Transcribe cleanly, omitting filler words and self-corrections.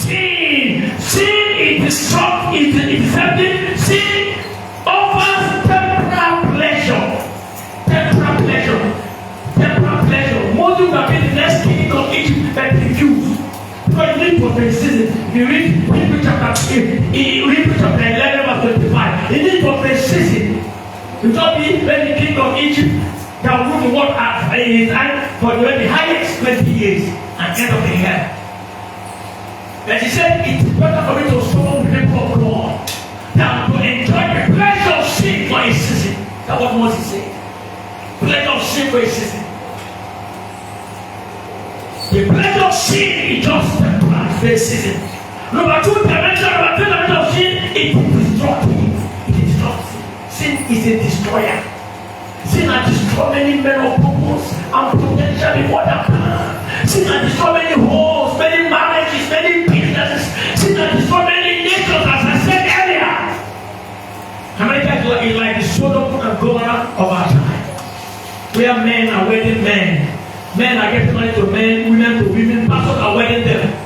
sin. Sin is destructive, it is deceptive. Sin offers temporal pleasure. Temporal pleasure. Temporal pleasure. Moses would have been the next king of Egypt, but refused. Because you need for the season. You read Hebrew chapter 11, verse 25. You need for the season. You don't be when the king of Egypt can rule the world in his hand for the highest 20 years and end of the year. But he said, it is better for me to suffer the people of God than to enjoy the pleasure of sin for a season. That's what Moses said. Pleasure of sin for a season. The pleasure of sin is just temporary for a season. Number two dimension of sin, it is destructive. It is destructive. Sin is a destroyer. Sin has destroyed many men of purpose and potential before their time. Sin has destroyed many homes, many marriages, many businesses. Sin has destroyed many nations, as I said earlier. America is like the Sodom and Gomorrah of our time, where men are wedding men. Men are getting married to men, women to women, pastors are wedding them.